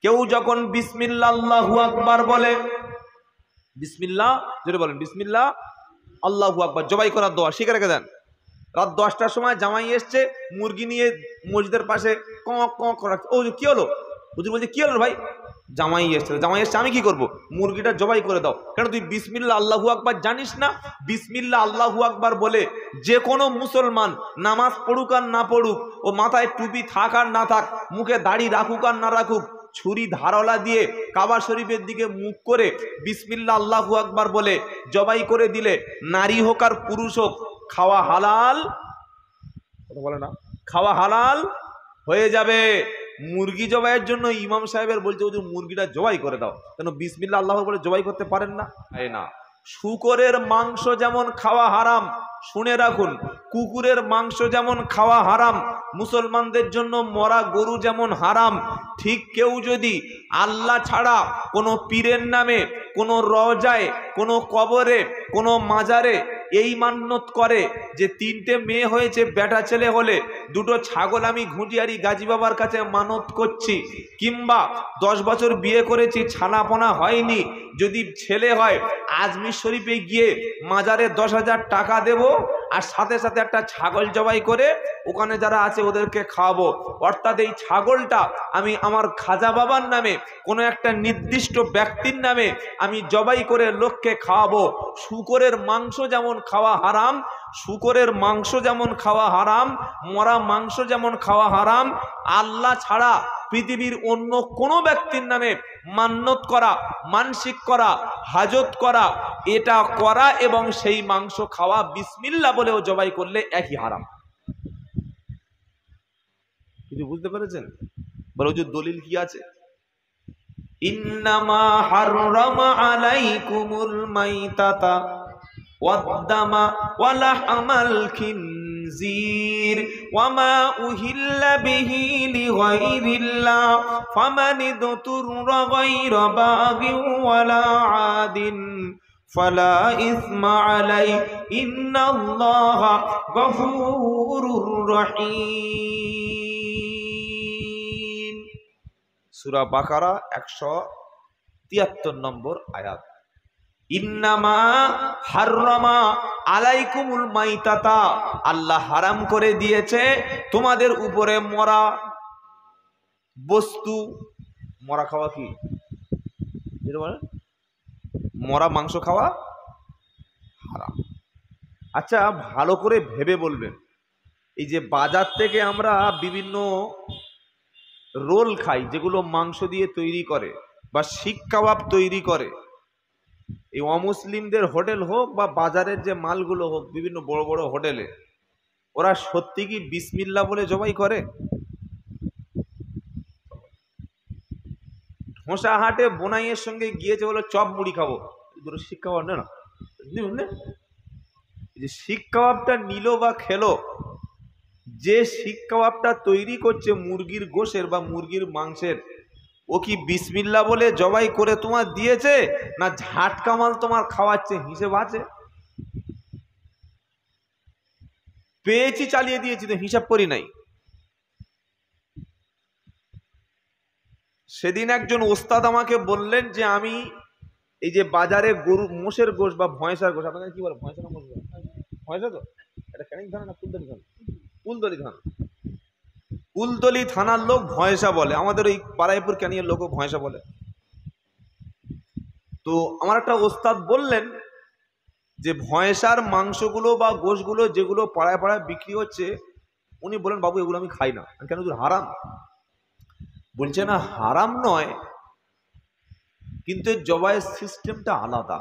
কেউ যখন বিসমিল্লাহ আল্লাহু আকবার বলে, বিসমিল্লাহ জোরে বলেন, বিসমিল্লাহ আল্লাহু আকবার, জবাই করার দোয়া শিখে রেখে দেন। রাত 10টার সময় জামাই এসছে মুরগি নিয়ে মসজিদের পাশে ক ক করা, ও কি হলো? হুজুর বলছে কি হলো ভাই? জামাই এসছে, জামাই এসছে, আমি কি করব? মুরগিটা জবাই করে দাও। কেন তুই বিসমিল্লাহ আল্লাহু আকবার জানিস না? বিসমিল্লাহ আল্লাহু আকবার বলে যে কোনো মুসলমান নামাজ পড়ুক আর না পড়ুক, ও মাথায় টুপি থাক আর না থাক, মুখে দাড়ি রাখুক আর না রাখুক, ছুরি ধারওয়ালা দিয়ে কাবা শরীফের দিকে মুখ করে বিসমিল্লাহ আল্লাহু আকবার বলে জবাই করে দিলে, নারী হোক আর পুরুষ হোক, খাওয়া হালাল, কথা বলে না, খাওয়া হালাল হয়ে যাবে। মুরগি জবাইয়ের জন্য ইমাম সাহেবের বলছে হুজুর মুরগিটা জবাই করে দাও, কেন বিসমিল্লাহ আল্লাহ বলে জবাই করতে পারেন না? না। শুকরের মাংস যেমন খাওয়া হারাম, শুনে রাখুন, কুকুরের মাংস যেমন খাওয়া হারাম, মুসলমানদের জন্য মরা গরু যেমন হারাম, ঠিক কেউ যদি আল্লাহ ছাড়া কোনো পীরের নামে, কোনো রওজায়, কোনো কবরে, কোনো মাজারে এই মান্যত করে যে 3টে মেয়ে হয়েছে, বেটা ছেলে হলে 2টো ছাগল আমি ঘুঁটিয়ারি গাজী বাবার কাছে মানত করছি, কিংবা 10 বছর বিয়ে করেছি ছানাপোনা হয়নি, যদি ছেলে হয় আজমির শরীফে গিয়ে মাজারে 10,000 টাকা দেব, আর সাথে সাথে একটা ছাগল জবাই করে ওখানে যারা আছে ওদেরকে খাওয়াবো। অর্থাৎ এই ছাগলটা আমি আমার খাজা বাবার নামে, কোনো একটা নির্দিষ্ট ব্যক্তির নামে আমি জবাই করে লোককে খাওয়াবো। শুকরের মাংস যেমন খাওয়া হারাম, শুকরের মাংস যেমন খাওয়া হারাম, মরা মাংস যেমন খাওয়া হারাম, আল্লাহ ছাড়া পৃথিবীর অন্য কোনো ব্যক্তির নামে মান্যত করা, মানসিক করা, হাজত করা, এটা করা এবং সেই মাংস খাওয়া বিসমিল্লাহ বলেও জবাই করলে একই হারাম। কিছু বুঝতে পেরেছেন? বলো যে দলিল কি আছে? ইন্নামা হাররামা আলাইকুমুল মাইতাতা ওয়াদ-দামা ওয়া লাহমাল খিনজির ওয়া মা উহিল্লা বিহি লিগাইরিল্লাহ ফামানি দুতুররা গায়রা বাগিন ওয়ালা আদিন ফালা ইসমা আলাই ইন্নাল্লাহা গফুরুর রহিম। সূরা বাকারা 173 নম্বর আয়াত। ইন্নামা হাররামা আলাইকুমুল মাইতাতা, আল্লাহ হারাম করে দিয়েছে তোমাদের উপরে মরা বস্তু। মরা খাওয়া কি? মরা মাংস খাওয়া হারাম। আচ্ছা ভালো করে ভেবে বলবেন, এই যে বাজার থেকে আমরা বিভিন্ন রোল খাই যেগুলো মাংস দিয়ে তৈরি করে, বা শিক কাবাব তৈরি করে, এই অমুসলিমদের হোটেল হোক বা বাজারের যে মালগুলো হোক, বিভিন্ন বড় বড় হোটেলে ওরা সত্যি কি বিসমিল্লাহ বলে জবাই করে? ঢোসা হাটে বোনাইয়ের সঙ্গে গিয়েছে, বলো চপ মুড়ি খাবো, দুটো শিক কাবাব না, যে শিক কাবাবটা নিল বা খেলো, যে শিক কাবাবটা তৈরি করছে মুরগির গোশের বা মুরগির মাংসের, ও কি বিসমিল্লাহ বলে জবাই করে তোমার দিয়েছে, না ঝাটকা মাল তোমার খাওয়াচ্ছে? হিসেব আছে? পেয়েছি চালিয়ে দিয়েছি, তো হিসাব করি নাই। সেদিন একজন ওস্তাদ আমাকে বললেন যে আমি এই যে বাজারে গরু মোষের গোশ বা ভয়সার গোশ, আপনাদের কি বলে ভয়সা না মোষ? ভয়সা তো এটা ক্যানিং থানা না ফুলতলি থানা? ফুলতলি থানা। কুলতলি থানার লোক ভয়সা বলে, আমাদের ওই বারাইপুর ক্যানিংয়ের লোকও ভয়সা বলে। তো আমার একটা ওস্তাদ বললেন যে ভয়সার মাংসগুলো বা গোশগুলো যেগুলো পাড়ায় পাড়ায় বিক্রি হচ্ছে, উনি বলেন বাবু এগুলো আমি খাই না। কেন? হারাম। বলছে না হারাম নয়, কিন্তু জবাইয়ের সিস্টেমটা আলাদা।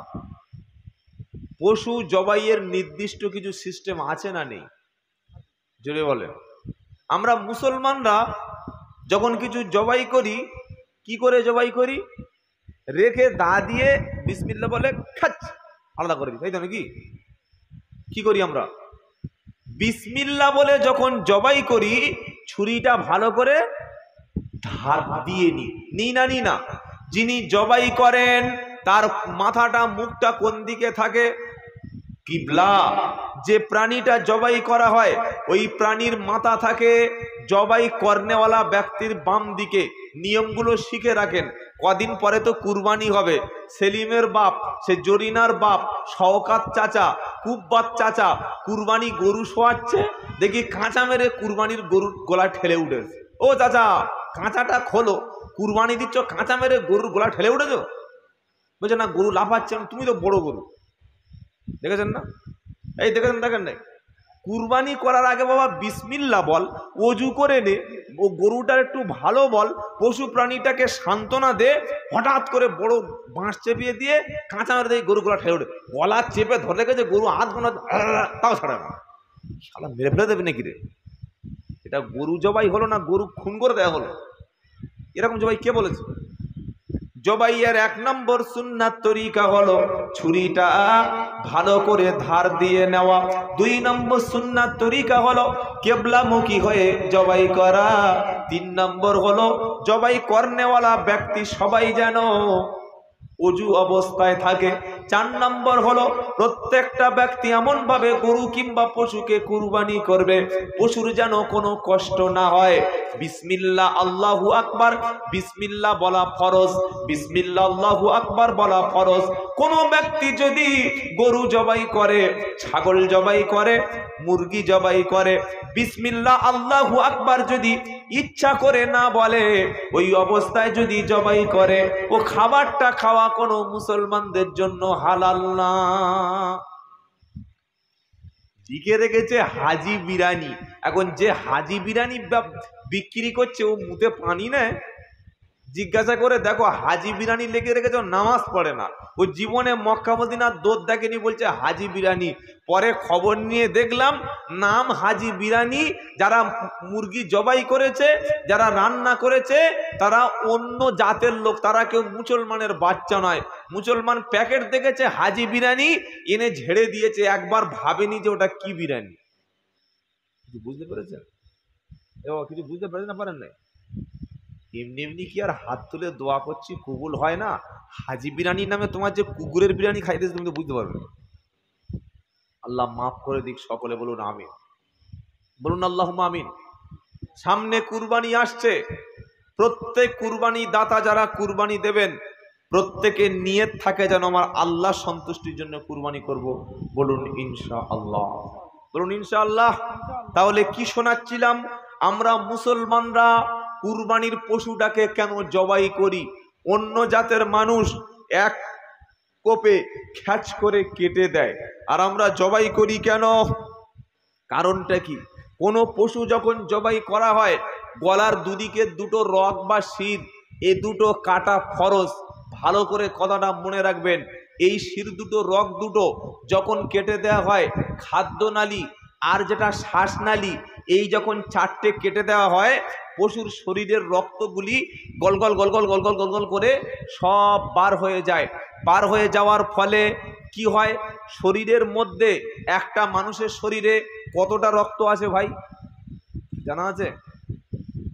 পশু জবাইয়ের নির্দিষ্ট কিছু সিস্টেম আছে না নেই? জোরে বলেন। আমরা মুসলমানরা যখন কিছু জবাই করি, কি করে জবাই করি? রেখে দা দিয়ে বিসমিল্লাহ বলে খাচ আলাদা করে দিই, তাই তো নাকি? কি করি আমরা? বিসমিল্লাহ বলে যখন জবাই করি, ছুরিটা ভালো করে ধার দিয়ে নি না। যিনি জবাই করেন তার মাথাটা মুখটা কোন দিকে থাকে? কিবলা। যে প্রাণীটা জবাই করা হয় ওই প্রাণীর মাথা থাকে জবাই করনেওয়ালা ব্যক্তির বাম দিকে নিয়মগুলো শিখে রাখেন। কদিন পরে তো কুরবানি হবে। সেলিমের বাপ, সে জরিনার বাপ, শওকাত চাচা, কুব্বাত চাচা কুরবানি গরু শোয়াচ্ছে, দেখি কাঁচা মেরে কুরবানির গরুর গলা ঠেলে উঠেছে। ও চাচা, কাঁচাটা খোলো, কুরবানি দিচ্ছ, কাঁচা মেরে গরুর গলা ঠেলে উঠেছো? বলছে না, গরু লাফাচ্ছে। তুমি তো বড় গরু। দেখেছেন না? এই দেখেছেন, দেখেন নাই? কুরবানি করার আগে বাবা বিসমিল্লাহ বল, ওযু করে নে, ও গরুটার একটু ভালো বল, পশু প্রাণীটাকে সান্ত্বনা দে। হঠাৎ করে বড় বাঁশ চেপিয়ে দিয়ে কাঁচা মেরে দিয়ে গরু গলা ঠেলে ওঠে, গলা চেপে ধরে রেখেছে, গরু হাত গোনা তাও ছাড়ে না। শালা মেরে ফেলে দেবে নাকি রে? এটা গরু জবাই হলো না গরু খুন করে দেওয়া হলো? এরকম জবাই কে বলেছে? জবাইয়ের 1 নম্বর সুন্নাত তরিকা হলো ছুরিটা ভালো করে ধার দিয়ে নেওয়া। 2 নম্বর সুন্নাত তরিকা হলো কিবলামুখী হয়ে জবাই করা। 3 নম্বর হলো জবাই করনেওয়ালা ব্যক্তি সবাই যেন অজু অবস্থায় থাকে। 4 নম্বর হলো প্রত্যেকটা ব্যক্তি এমন ভাবে গরু কিংবা পশুকে কুরবানি করবে পশুর যেন কোনো কষ্ট না হয়। বিসমিল্লাহ আল্লাহু আকবার, বিসমিল্লাহ বলা ফরজ, বিসমিল্লাহ আল্লাহু আকবার বলা ফরজ। কোন ব্যক্তি যদি গরু জবাই করে, ছাগল জবাই করে, মুরগি জবাই করে, বিসমিল্লাহ আল্লাহু আকবার যদি ইচ্ছা করে না বলে, ওই অবস্থায় যদি জবাই করে, ও খাবারটা খাওয়া কোনো মুসলমানদের জন্য হালাল না। লিখে রেখেছে হাজি বিরানি। এখন যে হাজি বিরানি বিক্রি করছে, ও মুখে পানি নেয়? জিজ্ঞাসা করে দেখো, হাজি বিরানি লিখে রেখেছে, নামাজ পড়ে না, ও জীবনে মক্কা মদিনার দোদ দেখেনি, বলছে হাজি বিরানি। পরে খবর নিয়ে দেখলাম নাম হাজি বিরানি। যারা মুরগি জবাই করেছে, যারা রান্না করেছে, তারা অন্য জাতের লোক, তারা কেউ মুসলমানের বাচ্চা নয়। মুসলমান প্যাকেট দেখেছে হাজি বিরানি, এনে ঝেড়ে দিয়েছে, একবার ভাবেনি যে ওটা কি বিরানি। কিছু বুঝতে পেরেছেন? কিছু বুঝতে পেরেছেন না? পারেন না? এমনি এমনি কি আর হাত তুলে দোয়া করছি কবুল হয় না? হাজি বিরানির নামে তোমার যে কুকুরের বিরিয়ানি খাইতেছে, তুমি তো বুঝতে পারবে না। আল্লাহ মাফ করে দিক সকলে, বলুন আমিন, বলুন আল্লাহুম্মা আমিন। সামনে কুরবানি আসছে। প্রত্যেক কুরবানি দাতা যারা কুরবানি দেবেন, প্রত্যেকের নিয়ত থাকে যেন আমার আল্লাহ সন্তুষ্টির জন্য কুরবানি করব। বলুন ইনশাআল্লাহ, বলুন ইনশাআল্লাহ। তাহলে কি শোনাচ্ছিলাম? আমরা মুসলমানরা কুরবানির পশুটাকে কেন জবাই করি? অন্য জাতের মানুষ এক কোপে খ্যাচ করে কেটে দেয়, আর আমরা জবাই করি কেন? কারণটা কি? কোনো পশু যখন জবাই করা হয়, গলার দুদিকে দুটো রগ বা শির, এ দুটো কাটা ফরজ। ভালো করে কথাটা মনে রাখবেন। এই শির দুটো, রগ দুটো যখন কেটে দেওয়া হয়, খাদ্যনালী আর যেটা শ্বাসনালী, এই যখন 4টে কেটে দেওয়া হয়, পশুর শরীরের রক্তগুলি গলগল গলগল গলগল গলগল করে সব বার হয়ে যায়। বার হয়ে যাওয়ার ফলে কি হয়? শরীরের মধ্যে, একটা মানুষের শরীরে কতটা রক্ত আছে ভাই জানা আছে?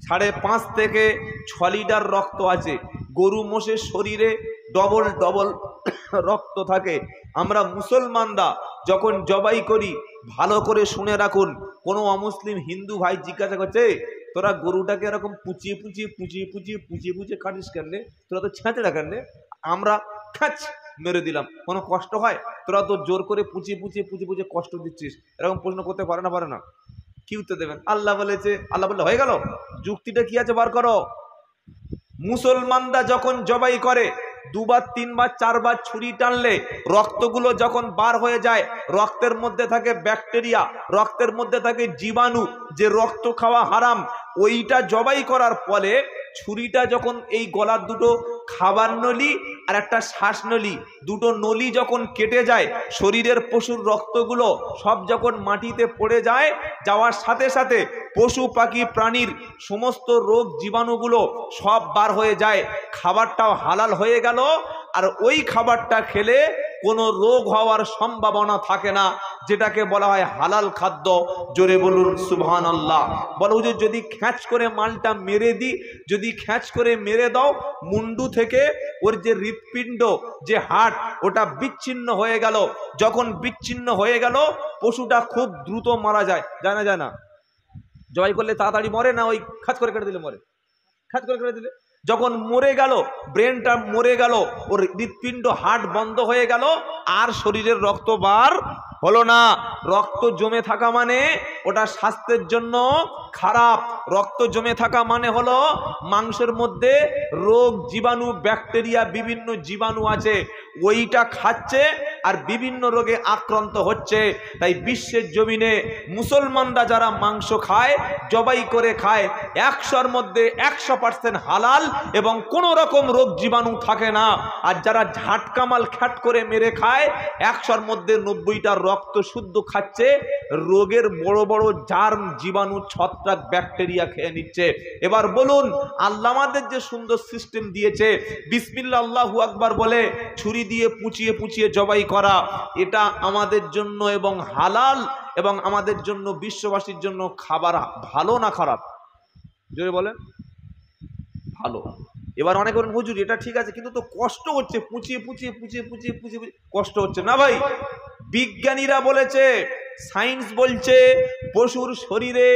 5.5 থেকে 6 লিটার রক্ত আছে। গরু মোষের শরীরে ডবল ডবল রক্ত থাকে। আমরা মুসলমানরা যখন জবাই করি, ভালো করে শুনে রাখুন, কোনো অমুসলিম হিন্দু ভাই জিজ্ঞাসা করছে, তোরা গরুটাকে এরকম পুচিয়ে পুচিয়ে পুচিয়ে পুচিয়ে পুচিয়ে পুচিয়ে কাটিস কেন? তোরা তো ছেঁচড়া কেন? আমরা খাচ মেরে দিলাম, কোনো কষ্ট হয়? তোরা তো জোর করে পুচিয়ে পুচিয়ে পুচিয়ে পুচিয়ে কষ্ট দিচ্ছিস। এরকম প্রশ্ন করতে পারে না? পারে না? কি উত্তর দেবেন? আল্লাহ বলেছে, আল্লাহ বললে হয়ে গেল। যুক্তিটা কি আছে বার করো। মুসলমানরা যখন জবাই করে, 2 বার 3 বার 4 বার ছুরি টানলে রক্তগুলো যখন বার হয়ে যায়, রক্তের মধ্যে থাকে ব্যাকটেরিয়া, রক্তের মধ্যে থাকে জীবাণু, যে রক্ত খাওয়া হারাম। ওইটা জবাই করার ফলে ছুরিটা যখন এই গলার দুটো খাবার নলি আর একটা শ্বাসনলী, দুটো নলি যখন কেটে যায়, শরীরের পশুর রক্তগুলো সব যখন মাটিতে পড়ে যায়, যাওয়ার সাথে সাথে পশু পাখি প্রাণীর সমস্ত রোগ জীবাণুগুলো সব বার হয়ে যায়। খাবারটাও হালাল হয়ে গেল, আর ওই খাবারটা খেলে কোনো রোগ হওয়ার সম্ভাবনা থাকে না, যেটাকে বলা হয় হালাল খাদ্য। জোরে বলুন সুবহানাল্লাহ। বলো হুজুর, যদি খ্যাচ করে মালটা মেরে দিই, যদি খ্যাচ করে মেরে দাও, মুন্ডু থেকে ওর যে হৃৎপিণ্ড, যে হার্ট, ওটা বিচ্ছিন্ন হয়ে গেল। যখন বিচ্ছিন্ন হয়ে গেল, পশুটা খুব দ্রুত মারা যায়। যায় না? যায় না? জবাই করলে তাড়াতাড়ি মরে না ওই খাঁচ করে কেটে দিলে মরে? খাঁচ করে কেটে দিলে। যখন মরে গেল, ব্রেনটা মরে গেল, ওর হৃৎপিণ্ড হার্ট বন্ধ হয়ে গেল, আর শরীরের রক্ত বার হলো না। রক্ত জমে থাকা মানে ওটা স্বাস্থ্যের জন্য খারাপ। রক্ত জমে থাকা মানে হলো মাংসের মধ্যে রোগ, জীবাণু, ব্যাকটেরিয়া, বিভিন্ন জীবাণু আছে, ওইটা খাচ্ছে আর বিভিন্ন রোগে আক্রান্ত হচ্ছে। তাই বিশ্বের জমিনে মুসলমানরা যারা মাংস খায়, জবাই করে খায়, 100-র মধ্যে 100% হালাল এবং কোনো রকম রোগ জীবাণু থাকে না। আর যারা ঝাটকামাল খ্যাট করে মেরে খায়, 100-র মধ্যে 90টা রক্ত শুদ্ধ খাচ্ছে, রোগের বড় বড় জার্ম, জীবাণু, ছত্রাক, ব্যাকটেরিয়া খেয়ে নিচ্ছে। এবার বলুন, আল্লাহ আমাদের যে সুন্দর সিস্টেম দিয়েছে, বিসমিল্লাহ আল্লাহু আকবার বলে ছুরি দিয়ে পুচিয়ে পুচিয়ে জবাই করা, এটা আমাদের জন্য এবং হালাল এবং আমাদের জন্য, বিশ্ববাসীর জন্য খাবার ভালো না খারাপ? জোরে বলেন। ভালো। এবার অনেক বলেন হুজুর এটা ঠিক আছে, কিন্তু তো কষ্ট হচ্ছে, পুচিয়ে পুচিয়ে পুচিয়ে পুচিয়ে পুচিয়ে কষ্ট হচ্ছে না ভাই। বিজ্ঞানীরা বলেছে, সায়েন্স বলছে, পশুর শরীরে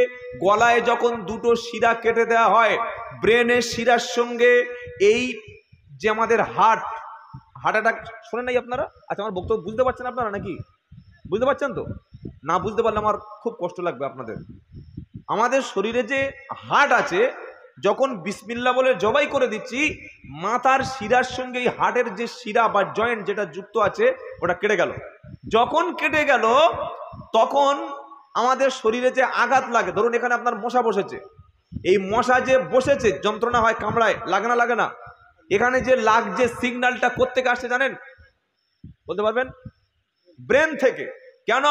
গলায় যখন দুটো শিরা কেটে দেওয়া হয়, ব্রেনের শিরার সঙ্গে এই যে আমাদের হার্ট অ্যাটাক, শোনেন নাই আপনারা? আচ্ছা, আমার বক্তব্য বুঝতে পারছেন আপনারা নাকি? বুঝতে পারছেন তো? না বুঝতে পারলে আমার খুব কষ্ট লাগবে আপনাদের। আমাদের শরীরে যে হার্ট আছে, যখন বিসমিল্লাহ বলে জবাই করে দিচ্ছি, মাথার শিরার সঙ্গে এই হার্টের যে শিরা বা জয়েন্ট যেটা যুক্ত আছে, ওটা কেটে গেল। যখন কেটে গেল, তখন আমাদের শরীরে যে আঘাত লাগে, ধরুন এখানে আপনার মশা বসেছে, এই মশা যে বসেছে, যন্ত্রণা হয়, কামড়ায়, লাগে না লাগে না? এখানে যে লাগছে, সিগন্যালটা কোত্থেকে আসছে জানেন? বলতে পারবেন? ব্রেন থেকে। কেন?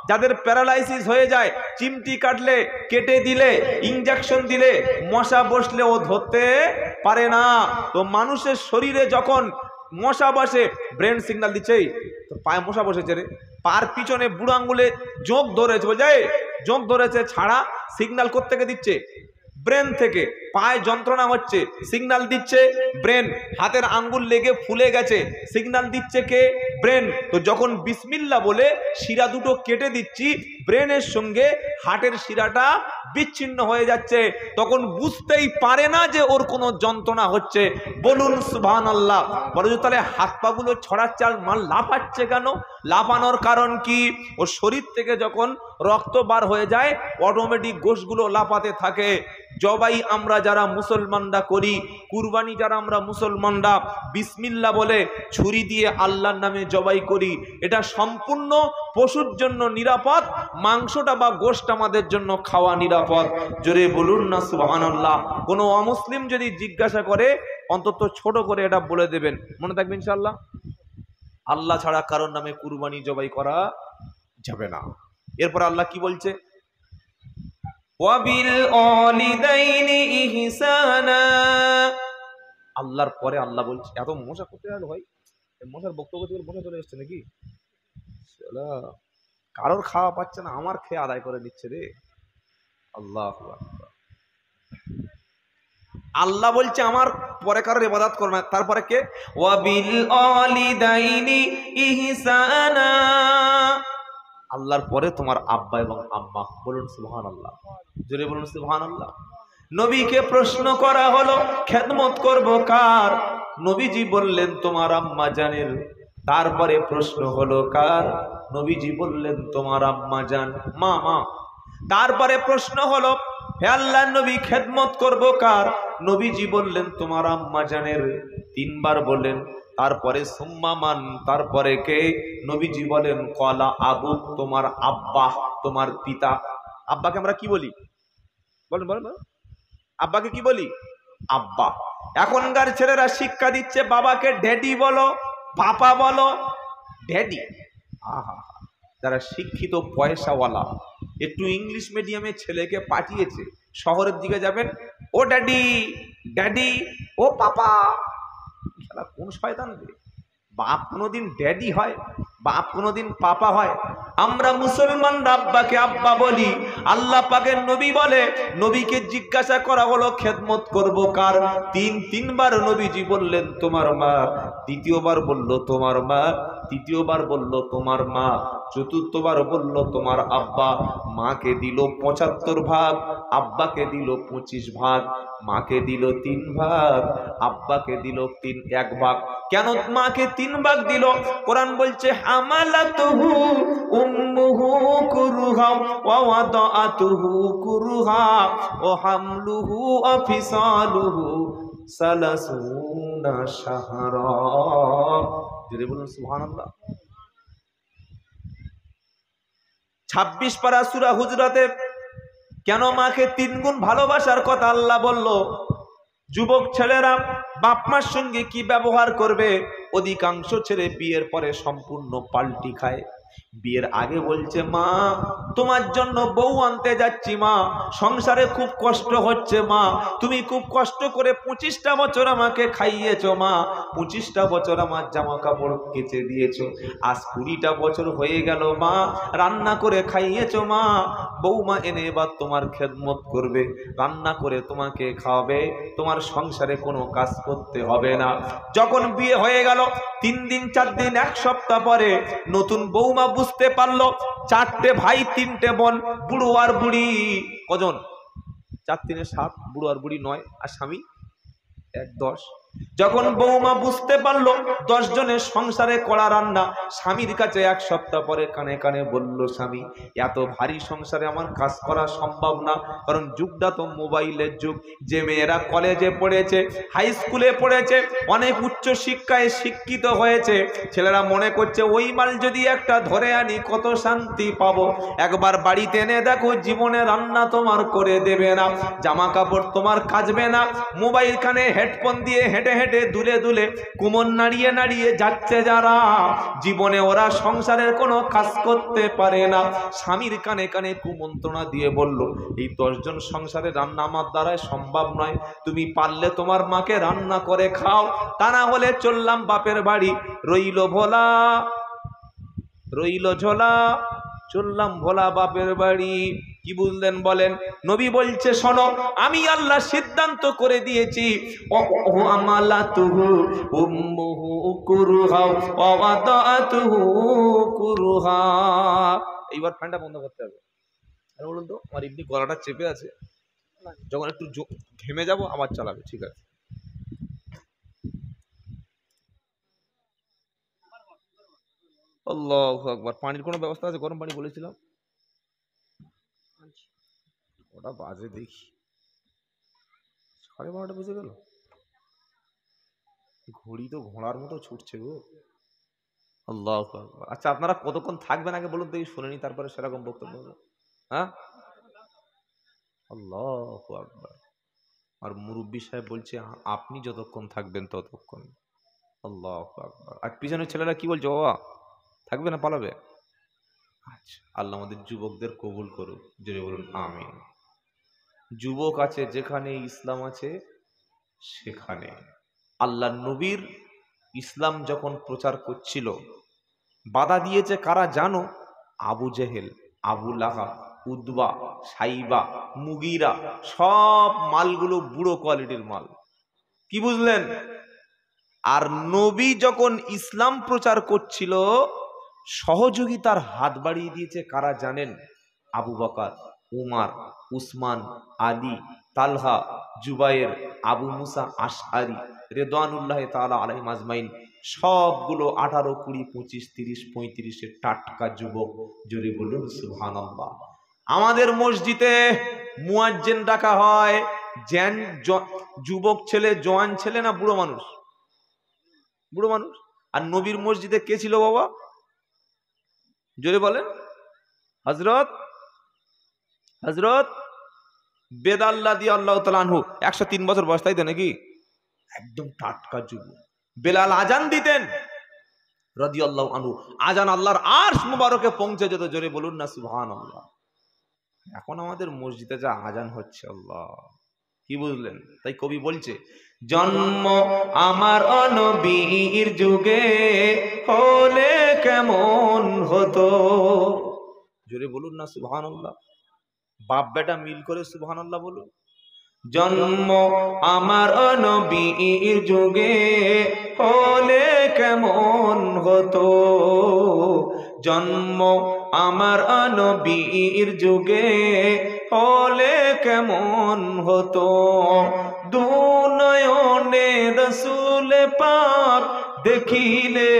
যাদের প্যারালাইসিস হয়ে যায়, চিমটি কাটলে, কেটে দিলে, ইনজেকশন দিলে, মশা বসলে ও ধরতে পারে না। তো মানুষের শরীরে যখন মশা বসে, ব্রেন সিগন্যাল দিচ্ছে, তো পায়ে মশা বসেছে রে, পার পিছনে বুড়ো আঙ্গুলে জোঁক ধরেছে, বোঝে জোঁক ধরেছে, ছাড়া সিগন্যাল কোত্থেকে দিচ্ছে? ব্রেন থেকে। পায়ে যন্ত্রণা হচ্ছে, সিগন্যাল দিচ্ছে ব্রেন। হাতের আঙ্গুল লেগে ফুলে গেছে, সিগন্যাল দিচ্ছে কে? ব্রেন। তো যখন বিসমিল্লাহ বলে শিরা দুটো কেটে দিচ্ছি, ব্রেনের সঙ্গে হার্টের শিরাটা বিচ্ছিন্ন হয়ে যাচ্ছে, তখন বুঝতেই পারে না যে ওর কোনো যন্ত্রণা হচ্ছে। বলুন সুবহানাল্লাহ। বলো যে তাহলে হাত পাগুলো ছড়াচ্ছে আর মাল লাফাচ্ছে কেন? লাফানোর কারণ কি? ওর শরীর থেকে যখন রক্ত বার হয়ে যায়, অটোমেটিক গোশগুলো লাফাতে থাকে। জবাই আমরা যারা মুসলমানরা করি, কুরবানি যারা আমরা মুসলমানরা বিসমিল্লাহ বলে ছুরি দিয়ে আল্লাহর নামে জবাই করি, এটা সম্পূর্ণ পশুর জন্য নিরাপদ, মাংসটা বা গোশট আমাদের জন্য খাওয়া নিরাপদ। জোরে বলুন না সুবহানাল্লাহ। কোনো অমুসলিম যদি জিজ্ঞাসা করে, অন্তত ছোট করে এটা বলে দেবেন, মনে থাকবে ইনশাআল্লাহ। আল্লাহ ছাড়া কারোর নামে কুরবানি জবাই করা যাবে না। এরপর আল্লাহ কি বলছে? আল্লাহর পরে আল্লাহ বলছে, এত মশা করতে গেল ভাই, মশার বক্তব্য মশা চলে এসছে নাকি? কারোর খাওয়া পাচ্ছে না, আমার খেয়ে আদায় করে নিচ্ছে রে। আল্লাহ আল্লাহ বলছে আমার পরে কারোর ইবাদত করো না। তারপরে কে? ওয়াবিল ওয়ালিদাইনি ইহসানা। আল্লাহর পরে তোমার আব্বা এবং আম্মা। বলুন সুবহানাল্লাহ। জোরে বলুন সুবহানাল্লাহ। নবীকে প্রশ্ন করা হলো, খেদমত করব কার? নবীজি বললেন তোমার আম্মা জানের। তারপরে প্রশ্ন হলো কার? নবীজি বললেন তোমার আম্মা জান, মা। তারপরে প্রশ্ন হলো, হে আল্লাহর নবী খেদমত করব কার? নবীজি বললেন তোমার আম্মা জানের। 3 বার বললেন। তারপরে সুম্মা মান, তারপরে কে? নবীজি বলেন কলা আবু, তোমার আব্বা, তোমার পিতা। আব্বাকে আমরা কি বলি? বলেন বলেন। আব্বাকে কি বলি? আব্বা। এখনকার ছেলেরা শিক্ষা দিচ্ছে বাবাকে ড্যাডি বলো, পাপা বলো। ড্যাডি, আহা, যারা শিক্ষিত পয়সাওয়ালা, একটু ইংলিশ মিডিয়ামে ছেলেকে পাঠিয়েছে, শহরের দিকে যাবেন, ও ড্যাডি, ড্যাডি, ও পাপা। কোন শয়তান রে? বাপ কোনোদিন ড্যাডি হয়? বাপ কোনোদিন পাপা হয়? আমরা মুসলমান আব্বাকে আব্বা বলি। আল্লাহ পাকের নবী বলে, নবীকে জিজ্ঞাসা করা হলো খেদমত করব কার? 3বার নবীজি বললেন তোমার মা। দ্বিতীয়বার বলল তোমার মা, তৃতীয়বার বলল তোমার মা, চতুর্থবার বলল তোমার আব্বা। মাকে দিল ৭৫ ভাগ, আব্বাকে দিল ২৫ ভাগ, মাকে দিল ৩ ভাগ, আব্বাকে দিল ১ ভাগ। কেন মাকে ৩ ভাগ দিল? কোরআন বলছে হামালাতুহু উম্মুহু কুরহা ওয়া ওয়াদাআতুহু কুরহা ওয়া হামলুহু ওয়া ফিসালুহু সালাসুনা শাহরা। যদি বলুন সুবহানাল্লাহ। ২৬ পারা সূরা হুজরাতে কেন মাকে ৩ গুণ ভালোবাসার কথা আল্লাহ বলল? যুবক ছেলেরা বাপ মার সঙ্গে কি ব্যবহার করবে? অধিকাংশ ছেলে বিয়ের পরে সম্পূর্ণ পাল্টি খায়। বিয়ের আগে বলছে মা তোমার জন্য বউ আনতে যাচ্ছি, মা সংসারে খুব কষ্ট হচ্ছে, মা তুমি খুব কষ্ট করে 25টা বছর আমাকে খাইয়েছো, মা 25টা বছর আমার জামা কাপড় কেচে দিয়েছো, আজ 20টা বছর হয়ে গেল মা রান্না করে খাইয়েছো, মা বৌমা এনে এবার তোমার খেদমত করবে, রান্না করে তোমাকে খাওয়াবে, তোমার সংসারে কোনো কাজ করতে হবে না। যখন বিয়ে হয়ে গেল 3 দিন 4 দিন 1 সপ্তাহ পরে নতুন বৌমা বুঝতে পারলো 4টে ভাই 3টে বোন, বুড়ো আর বুড়ি কজন? 4 3 7, বুড়ো আর বুড়ি 9, আর স্বামী 1 10। যখন বৌমা বুঝতে পারলো 10 জনের সংসারে কড়া রান্না, স্বামীর কাছে 1 সপ্তাহ পরে কানে কানে বলল স্বামী এত ভারী সংসারে আমার কাজ করা সম্ভব না, কারণ যুগটা তো মোবাইলের যুগ। যে মেয়েরা কলেজে পড়েছে, হাই স্কুলে পড়েছে, অনেক উচ্চ শিক্ষায় শিক্ষিত হয়েছে, ছেলেরা মনে করছে ওই মাল যদি একটা ধরে আনি কত শান্তি পাবো। একবার বাড়িতে এনে দেখো জীবনে রান্না তোমার করে দেবে না, জামা কাপড় তোমার কাচবে না, মোবাইল কানে হেডফোন দিয়ে হেঁটে হেঁটে দুলে দুলে কোমর নাড়িয়ে নাড়িয়ে যাচ্ছে যারা, জীবনে ওরা সংসারের কোনো কাজ করতে পারে না। স্বামীর কানে কানে কুমন্ত্রণা দিয়ে বলল এই 10 জন সংসারে রান্না আমার দ্বারাই সম্ভব নয়, তুমি পারলে তোমার মাকে রান্না করে খাও, তা না হলে চললাম বাপের বাড়ি। রইল ভোলা রইল ঝোলা, চললাম ভোলা বাপের বাড়ি। কি বুঝলেন বলেন? নবী বলছে শোনো আমি আল্লাহ সিদ্ধান্ত করে দিয়েছি, এইবার ফ্যানটা বন্ধ করতে হবে। আর বলুন তো আমার এমনি গলাটা চেপে আছে, যখন একটু ঘেমে যাব আবার চালাবে, ঠিক আছে? আল্লাহু আকবার। পানির কোনো ব্যবস্থা আছে? গরম পানি বলেছিলাম, ওটা বাজে দেখি 12:30 বেজে গেল। ঘড়ি তো ঘোড়ার মতো ছুটছে গো। আল্লাহু আকবার। আচ্ছা আপনারা কতক্ষণ থাকবেন আগে বলুন তো, এই শুনেনি তারপরে সেরকম বক্তব্য। হ্যাঁ, আল্লাহু আকবার। আর মুরব্বী সাহেব বলছে আপনি যতক্ষণ থাকবেন ততক্ষণ। আল্লাহু আকবার। আর পিছনের ছেলেরা কি বলছে? বাবা থাকবে না পালাবে? আচ্ছা, আল্লাহ আমাদের যুবকদের কবুল করুক, জোরে বলুন আমিন। যুবক আছে যেখানে ইসলাম আছে সেখানে। আল্লাহ নবীর ইসলাম যখন প্রচার করছিল বাধা দিয়েছে কারা জানো? আবু জেহেল, আবু লাহাব, উদবা, সাইবা, মুগিরা, সব মালগুলো বুড়ো কোয়ালিটির মাল। কি বুঝলেন? আর নবী যখন ইসলাম প্রচার করছিল সহযোগিতার হাত বাড়িয়ে দিয়েছে কারা জানেন? আবু বকর, উমর, উসমান, আলী, তালহা, জুবায়ের, আবু মুসা আশআরী রিদওয়ানুল্লাহ তাআলা আলাইহিম আজমাইন। সবগুলো 18, 20, 25, 30, 35-এর টাটকা যুবক। জোরে বলুন সুবহানাল্লাহ। আমাদের মসজিদে মুয়াজ্জিন ডাকা হয় যুবক ছেলে, জওয়ান ছেলে না বুড়ো মানুষ? বুড়ো মানুষ। আর নবীর মসজিদে কে ছিল বাবা? জোরে বলেন। হযরত বেলাল রাদিয়াল্লাহু তাআলা আনহু। 103 বছর বয়স, তাই তো নাকি? একদম টাটকা যুবক। বেলাল আজান দিতেন রাদিয়াল্লাহু আনহু, আজান আল্লাহর আরশ মুবারকে পৌঁছে যেত। জোরে বলুন না সুবহানাল্লাহ। এখন আমাদের মসজিদে যা আজান হচ্ছে, আল্লাহ। কি বুঝলেন? তাই কবি বলছে জন্ম আমার নবীর যুগে হলে কেমন হতো। জোরে বলুন না সুবহানাল্লাহ। বাপ বেটা মিল করে সুবহানাল্লাহ বলুন। জন্ম আমার নবীর যুগে হলে কেমন হতো, জন্ম আমার নবীর যুগে হলে কেমন হতো, দুনয়নে রসুল পাক দেখিলে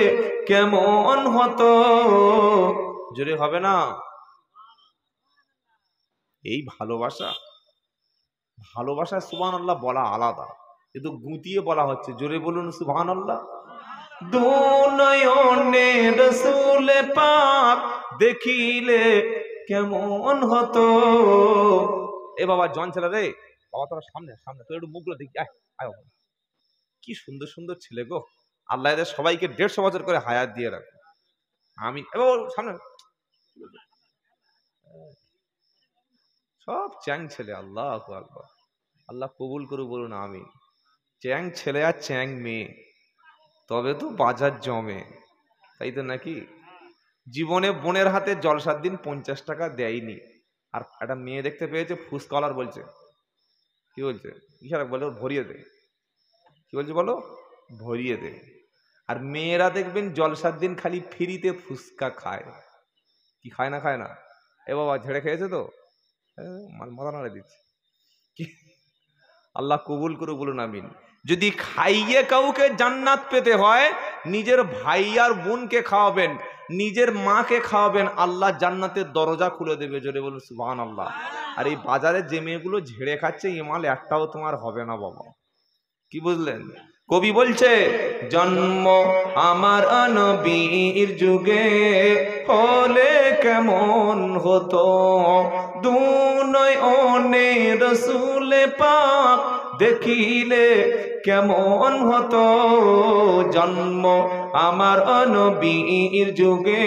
কেমন হতো। জোরে হবে না? এই ভালোবাসা, ভালোবাসা সুবহানাল্লাহ বলা আলাদা, কিন্তু গুতিয়ে বলা হচ্ছে। জোরে বলুন সুবহানাল্লাহ। দুনয়নে রসুল পাক দেখিলে কেমন হতো। এ বাবা জন ছেলে রে, বাবা তোরা সামনে সামনে, তোর একটু মুখগুলো দেখি, আয় আয় বাবা। কি সুন্দর সুন্দর ছেলে গো, আল্লাহ এদের সবাইকে 150 বছর করে হায়াত দিয়ে রাখো। আমি এবার সামনে সব চ্যাং ছেলে, আল্লাহ আকবার, আল্লাহ কবুল করে বলুন আমি। চ্যাং ছেলে আর চ্যাং মেয়ে, তবে তো বাজার জমে, তাই তো নাকি? জীবনে বোনের হাতে জলসার দিন 50 টাকা দেয়নি, আর একটা মেয়ে দেখতে পেয়েছে ফুসকলার, বলছে কি বলছে, ইশারা বলে ভরিয়ে দে, কি বলছে বলো, ভরিয়ে দে। আর মেয়েরা দেখবেন জলসার দিন খালি ফ্রিতে ফুচকা খায়, কি খায় না খায় না? এ বাবা ঝেড়ে খেয়েছে তো, মাথা নাড়ে দিচ্ছে। আল্লাহ কবুল করে বলুন আমিন। যদি খাইয়ে কাউকে জান্নাত পেতে হয়, নিজের ভাই আর বোনকে খাওয়াবেন, নিজের মাকে খাওয়াবেন, আল্লাহ জান্নাতের দরজা খুলে দেবে। জোরে বলুন সুবহানাল্লাহ। আর এই বাজারে যে মেয়েগুলো ঝেড়ে খাচ্ছে, ইমাল একটাও তোমার হবে না বাবা। কি বুঝলেন? কবি বলছে, জন্ম আমার নবীর যুগে হলে কেমন হতো, দুনয়নে রসুল পাক দেখিলে কেমন হতো। জন্ম আমার নবীর যুগে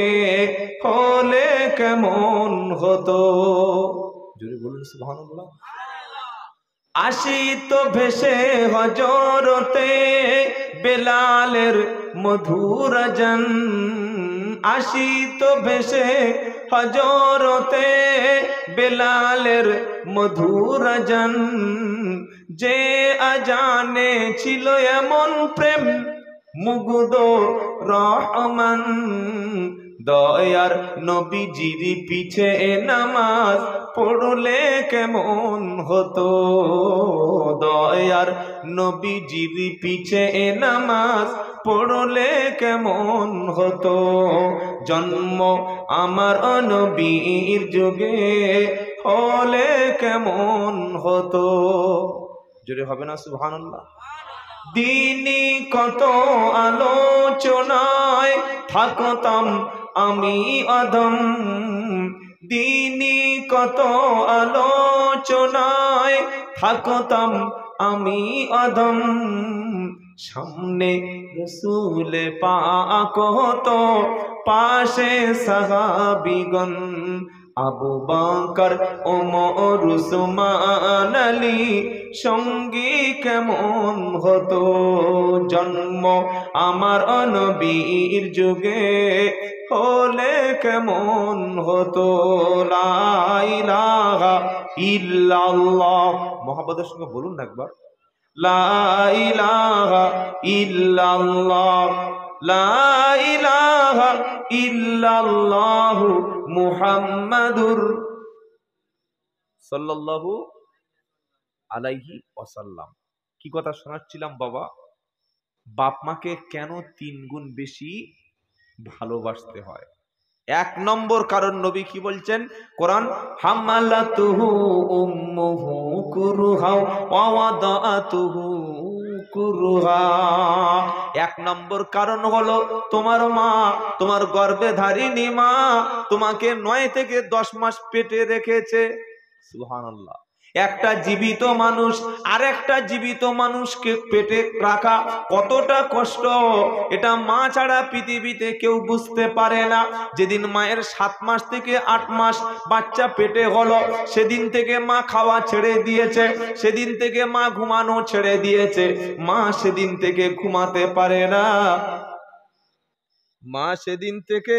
হলে কেমন হতো। জোরে বলুন সুবহানাল্লাহ। আসিত ভেসে হজরতে বেলালের মধুর জন, আসিত ভেসে হজরতে বেলালের মধুর জন, যে আজানে ছিল এমন প্রেম মুগ্ধ রহমান, দয়ার নবীজির পিছে নামাজ পড়লে কেমন হতো, দয়ার নবীজির পিছে নামাজ পড়লে কেমন হতো। জন্ম আমার নবীর যুগে হলে কেমন হতো। জোরে হবে না সুবহানাল্লাহ। দিনই কত আলোচনায় থাকতাম আমি অদম, দিনই কত আলোচনায় থাকতাম আমি অদম, সামনে রসুল পাক হতো, পাশে সাহাবীগণ, আবু বকর ওমর উসমান আলী সঙ্গী কেমন হতো। জন্ম আমার নবীর যুগে হলে কেমন হতো। লা ইলাহা ইল্লাল্লাহ, মুহাম্মাদের সঙ্গে বলুন না একবার, লা ইলাহা ইল্লাল্লাহ, লা ইলাহা ইল্লাল্লাহ মুহাম্মাদুর সাল্লাল্লাহু আলাইহি ওয়াসাল্লাম। কি কথা শোনাচ্ছিলাম বাবা? বাপ মাকে কেন 3 গুণ বেশি ভালোবাসতে হয়? 1 নম্বর কারণ নবী কি বলছেন? কোরআন, হামালাতুহু উম্মুহু কুরহা ওয়া ওয়াদাতুহু কুরহা। 1 নম্বর কারণ হলো তোমার মা, তোমার গর্ভে ধারিণী মা তোমাকে 9 থেকে 10 মাস পেটে রেখেছে। সুবহানাল্লাহ। একটা জীবিত মানুষ আর একটা জীবিত মানুষকে পেটে রাখা কতটা কষ্ট, এটা মা ছাড়া পৃথিবীতে কেউ বুঝতে পারে না। যেদিন মায়ের 7 মাস থেকে 8 মাস বাচ্চা পেটে হলো, সেদিন থেকে মা খাওয়া ছেড়ে দিয়েছে, সেদিন থেকে মা ঘুমানো ছেড়ে দিয়েছে। মা সেদিন থেকে ঘুমাতে পারে না, মা সেদিন থেকে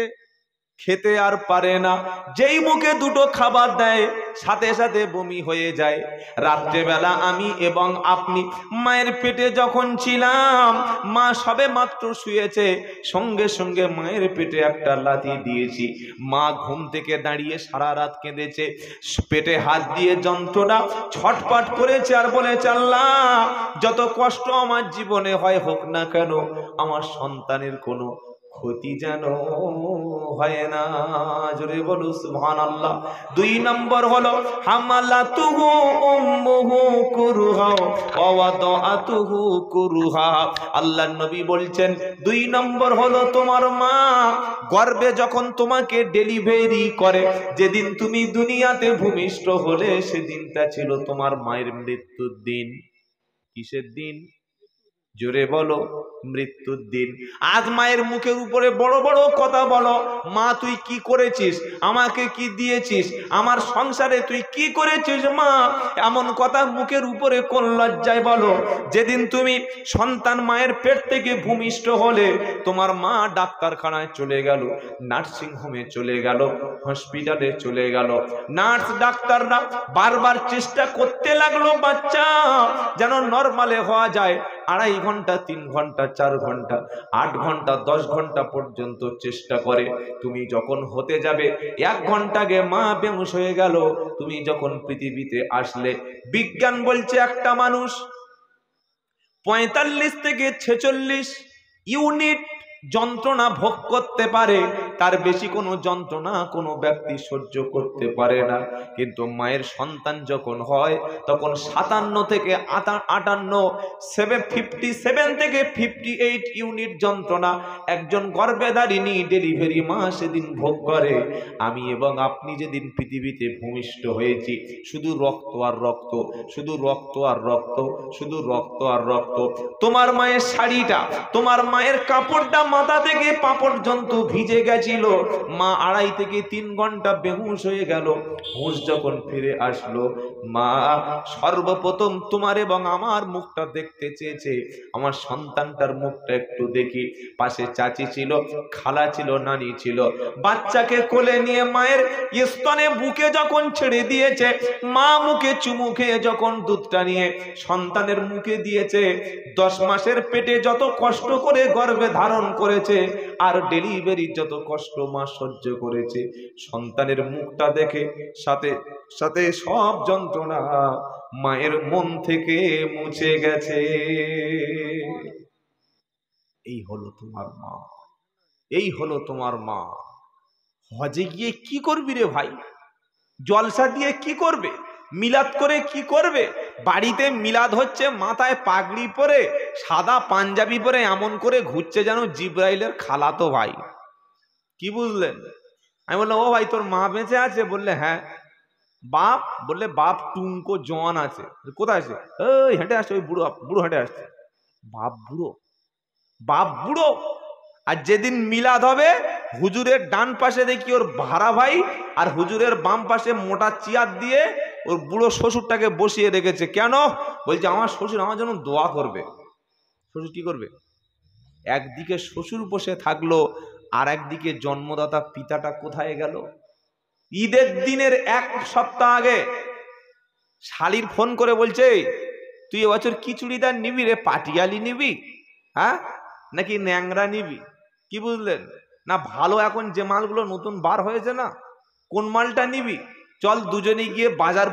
খেতে আর পারে না, যেই মুখে দুটো খাবার দেয় সাথে সাথে বমি হয়ে যায়। রাত্রেবেলা আমি এবং আপনি মায়ের পেটে যখন ছিলাম, মা সবে মাত্র শুয়েছে, সঙ্গে সঙ্গে মায়ের পেটে একটা লাথি দিয়েছি। মা ঘুম থেকে দাঁড়িয়ে সারা রাত কেঁদেছে, পেটে হাত দিয়ে যন্ত্রণা ছটপট করেছে আর বলেছে, আল্লাহ যত কষ্ট আমার জীবনে হয় হোক না কেন, আমার সন্তানের কোনো ক্ষতি যেন হয় না। জোরে বলো সুবহানাল্লাহ। 2 নম্বর হলো হামালাতুহু উম্মুহু কুরহা ওয়া ওয়াদাআতুহু কুরহা। আল্লাহর নবী বলছেন 2 নম্বর হলো তোমার মা গর্ভে যখন তোমাকে ডেলিভারি করে, যেদিন তুমি দুনিয়াতে ভূমিষ্ঠ হলে সেদিনটা ছিল তোমার মায়ের মৃত্যুর দিন। কিসের দিন? জোরে বলো, মৃত্যুর দিন। আজ মায়ের মুখের উপরে বড় বড় কথা বলো, মা তুই কি করেছিস, আমাকে কি দিয়েছিস, আমার সংসারে তুই কি করেছিস মা, এমন কথা মুখের উপরে কোন লজ্জায় বলো? যেদিন তুমি সন্তান মায়ের পেট থেকে ভূমিষ্ঠ হলে, তোমার মা ডাক্তারখানায় চলে গেল, নার্সিং হোমে চলে গেল, হসপিটালে চলে গেল, নার্স ডাক্তাররা বারবার চেষ্টা করতে লাগলো বাচ্চা যেন নরমালে হওয়া যায়। 2.5 ঘন্টা, 3 ঘন্টা, 4 ঘন্টা, 8 ঘন্টা, 10 ঘন্টা পর্যন্ত চেষ্টা করে। তুমি যখন হতে যাবে 1 ঘন্টা আগে মা বেহুশ হয়ে গেল। তুমি যখন পৃথিবীতে আসলে, বিজ্ঞান বলছে একটা মানুষ 45 থেকে 46 ইউনিট যন্ত্রণা ভোগ করতে পারে, তার বেশি কোনো যন্ত্রণা কোনো ব্যক্তি সহ্য করতে পারে না। কিন্তু মায়ের সন্তান যখন হয় তখন 57 থেকে 58, 57 থেকে 58 ইউনিট যন্ত্রণা একজন গর্ভধারিণী ডেলিভারি মা সেদিন ভোগ করে। আমি এবং আপনি যেদিন পৃথিবীতে ভূমিষ্ঠ হয়েছি, শুধু রক্ত আর রক্ত, শুধু রক্ত আর রক্ত, শুধু রক্ত আর রক্ত। তোমার মায়ের শাড়িটা, তোমার মায়ের কাপড়টা মাথা থেকে পা পর্যন্ত ভিজে গেছিল। মা 2.5 থেকে 3 ঘন্টা বেহুশ হয়ে গেল। হুঁশ যখন ফিরে আসলো, মা সর্বপ্রথম তোমার এবং আমার মুখটা দেখতে চেয়েছে। আমার সন্তানটার মুখটা একটু দেখি। পাশে চাচি ছিল, খালা ছিল, নানি ছিল। বাচ্চাকে কোলে নিয়ে মায়ের স্তনে বুকে যখন ছেড়ে দিয়েছে, মা মুখে চুমু খেয়ে যখন দুধটা নিয়ে সন্তানের মুখে দিয়েছে, 10 মাসের পেটে যত কষ্ট করে গর্ভে ধারণ করেছে আর ডেলিভারির যত কষ্ট মা সহ্য করেছে, সন্তানের মুখটা দেখে সাথে সাথে সব যন্ত্রণা মায়ের মন থেকে মুছে গেছে। এই হলো তোমার মা, এই হলো তোমার মা। হজে গিয়ে কি করবি রে ভাই? জলসা দিয়ে কি করবে? মিলাদ করে কি করবে? বাড়িতে মিলাদ হচ্ছে, মাথায় পাগড়ি পরে সাদা পাঞ্জাবি পরে এমন করে ঘুরছে যেন জিব্রাইলের খালাতো ভাই। কি বুঝলেন? আমি বললাম, ও ভাই তোর মা বেঁচে আছে? বললে হ্যাঁ। বাপ? বললে বাপ টুঙ্কো জওয়ান আছে। কোথায় আছে? ওই হেঁটে আসছে, ওই বুড়ো বুড়ো হেঁটে আসছে। বাপ বুড়ো? বাপ বুড়ো? আর যেদিন মিলাদ হবে, হুজুরের ডান পাশে দেখি ওর ভাড়া ভাই, আর হুজুরের বাম পাশে মোটা চেয়ার দিয়ে ওর বুড়ো শ্বশুরটাকে বসিয়ে রেখেছে। কেন? বলছে আমার শ্বশুর আমার জন্য দোয়া করবে। শ্বশুর কি করবে? একদিকে শ্বশুর বসে থাকলো, আর একদিকে জন্মদাতা পিতাটা কোথায় গেল? ঈদের দিনের 1 সপ্তাহ আগে শালির ফোন করে বলছে, তুই এবছর কি চুড়িদার নিবি রে? পাটিয়ালি নিবি, হ্যাঁ, নাকি ন্যাংরা নিবি? কি বুঝলেন না? ভালো এখন যে মালগুলো নতুন বার হয়েছে না, কোন মালটা নিবি? চল দুজনে গিয়ে বাজার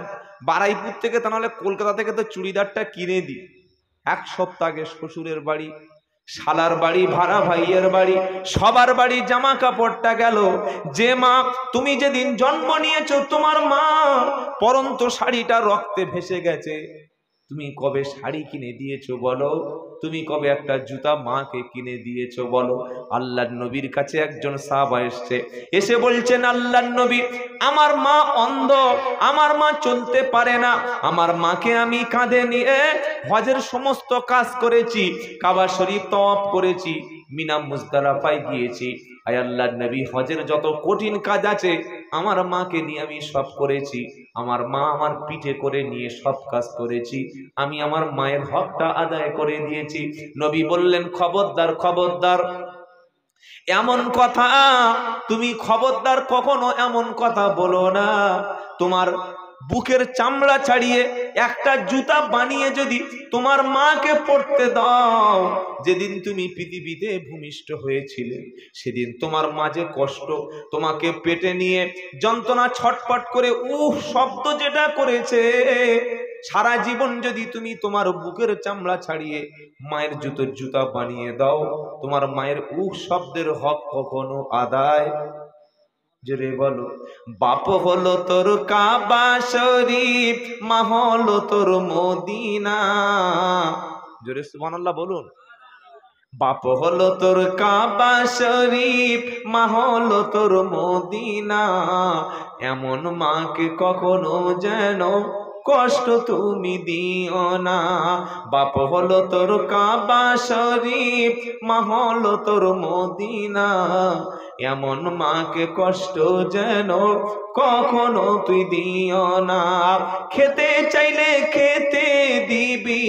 বারাইপুর থেকে, তা নাহলে কলকাতা থেকে তো চুড়িদারটা কিনে দি। 1 সপ্তাহ আগে শ্বশুরের বাড়ি, শালার বাড়ি, ভাড়া ভাইয়ের বাড়ি, সবার বাড়ি জামা কাপড়টা গেল। যে মা তুমি যেদিন জন্ম নিয়েছো, তোমার মা পরন্ত শাড়িটা রক্তে ভেসে গেছে। তুমি কবে শাড়ি কিনে দিয়েছো বলো? তুমি কবে একটা জুতা মাকে কিনে দিয়েছো বলো? আল্লাহর নবীর কাছে একজন সাহাবা এসছে, এসে বলছেন, আল্লাহর নবী, আমার মা অন্ধ, আমার মা চলতে পারে না, আমার মাকে আমি কাঁধে নিয়ে হজের সমস্ত কাজ করেছি, কাবা শরীফ তওয়াফ করেছি, মিনা মুজদালিফায় গিয়েছি। আয় আল্লাহর নবী, হজের যত কঠিন কাজ আছে আমার মাকে নিয়ে আমি সব করেছি। আমার মা আমার পিঠে করে নিয়ে সব কাজ করেছি, আমি আমার মায়ের হকটা আদায় করে দিয়েছি। নবী বললেন, খবরদার খবরদার, এমন কথা তুমি খবরদার কখনো এমন কথা বলো না। তোমার বুকের চামড়া ছাড়িয়ে একটা জুতা বানিয়ে যদি তোমার মাকে পরতে দাও, যেদিন তুমি পৃথিবীতে ভূমিষ্ঠ হয়েছিলে সেদিন তোমার মাঝে কষ্ট, তোমাকে পেটে নিয়ে যন্ত্রণা ছটফট করে উফ শব্দ যেটা করেছে, সারা জীবন যদি তুমি তোমার বুকের চামড়া ছাড়িয়ে মায়ের জুতোর জুতা বানিয়ে দাও, তোমার মায়ের উফ শব্দের হক কখনো আদায় জোরে বলো। বাপ হলো তোর কাবা শরীফ, মা হলো তোর মদিনা। জোরে সুবহানাল্লাহ বলুন। বাপ হলো তোর কাবা শরীফ, মা হলো তোর মদিনা। এমন মাকে কখনো যেন কষ্ট তুমি দিও না। বাপ হলো তোর কাবা শরীফ, মা হলো তোর মদিনা। এমন মাকে কষ্ট যেন কখনো তুই দিও না। খেতে চাইলে খেতে দিবি,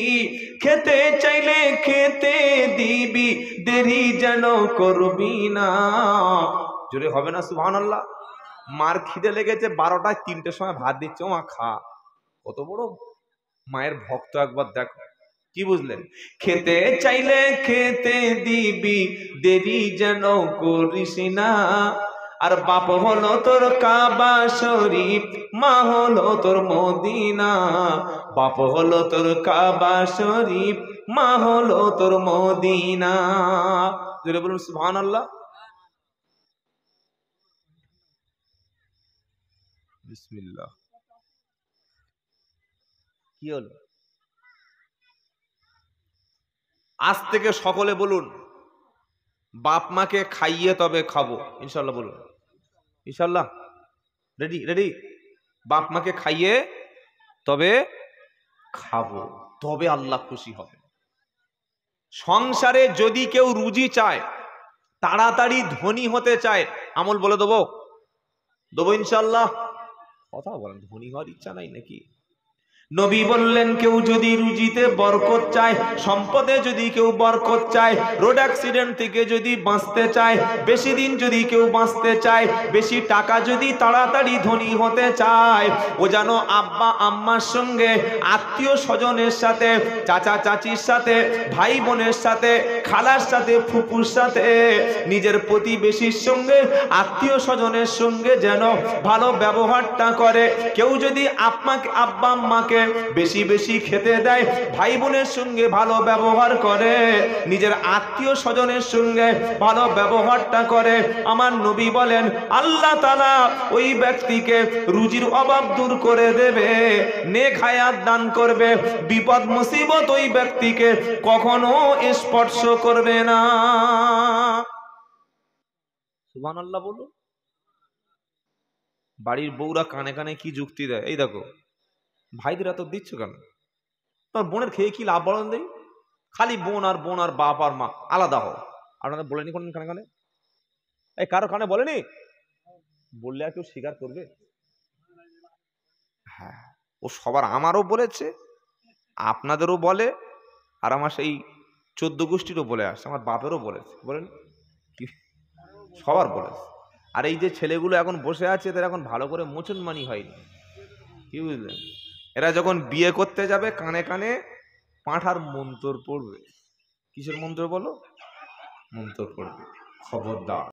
খেতে চাইলে খেতে দিবি, দেরি যেন করবি না। জোরে হবে না সুবহানাল্লাহ। মার খিদে লেগেছে 12টায় 3টের সময় ভাত দিচ্ছে, ও মা খা। কত বড় মায়ের ভক্ত একবার দেখো। কি বুঝলেন? খেতে চাইলে খেতে দিবি, দেরি যেন করিস না। আর বাপ হলো তোর কাবা শরীফ, মা হলো তোর মদিনা। বাপ হলো তোর কাবা শরীফ, মা হলো তোর মদিনা। জোরে বলুন সুবহানাল্লাহ। বিসমিল্লাহ। কি হলো? আজ থেকে সকলে বলুন, বাপ মাকে খাইয়ে তবে খাবো। ইনশাল্লাহ বলুন। ইনশাল্লাহ। রেডি? রেডি? বাপ মাকে খাইয়ে তবে খাবো, তবে আল্লাহ খুশি হবে। সংসারে যদি কেউ রুজি চায়, তাড়াতাড়ি ধনী হতে চায়, আমল বলে দেবো? দেবো ইনশাল্লাহ। কথা বলেন, ধনী হওয়ার ইচ্ছা নাই নাকি? নবী বললেন কেউ যদি রুজিতে বরকত চায়, সম্পদে যদি কেউ বরকত চায়, রোড অ্যাক্সিডেন্ট থেকে যদি বাঁচতে চায়, বেশি দিন যদি কেউ বাঁচতে চায়, বেশি টাকা যদি তাড়াতাড়ি ধনী হতে চায়, ও যেন আব্বা আম্মার সঙ্গে, আত্মীয় স্বজনের সাথে, চাচা চাচির সাথে, ভাই বোনের সাথে, খালার সাথে, ফুপুর সাথে, নিজের প্রতিবেশীর সঙ্গে, আত্মীয় স্বজনের সঙ্গে যেন ভালো ব্যবহারটা করে। কেউ যদি আপনাকে আব্বা আম্মাকে বেশি বেশি খেতে দেয়, ভাই বোনের সঙ্গে ভালো ব্যবহার করে, নিজের আত্মীয় স্বজনের সঙ্গে ভালো ব্যবহারটা করে, আমার নবী বলেন আল্লাহ তাআলা ওই ব্যক্তিকে রুজির অভাব দূর করে দেবে, নেক হায়াত দান করবে, বিপদ মুসিবত ওই ব্যক্তিকে কখনো স্পর্শ করবে না। সুবহানাল্লাহ বলুন। বাড়ির বউরা কানে কানে কি যুক্তি দেয়, এই দেখো ভাইদের এত দিচ্ছ কেন? তোমার বোনের খেয়ে কি লাভ বলেন দেই? খালি বোন আর বাপ আর মা আলাদা হও। আপনাদের বলেনি কোন কানে কানে? এই কারো কানে বলেনি? বললে আর কেউ স্বীকার করবে? হ্যাঁ, ও সবার, আমারও বলেছে, আপনাদেরও বলে, আর আমার সেই 14 গোষ্ঠীরও বলে আসছে, আমার বাপেরও বলেছে। বলেন কি? সবার বলেছে। আর এই যে ছেলেগুলো এখন বসে আছে, এদের এখন ভালো করে মুসলমানি হয়নি। কি বুঝলেন? এরা যখন বিয়ে করতে যাবে কানে কানে পাঁঠার মন্তর পড়বে। কিসের মন্ত্র বলো? মন্তর পড়বে। খবরদার।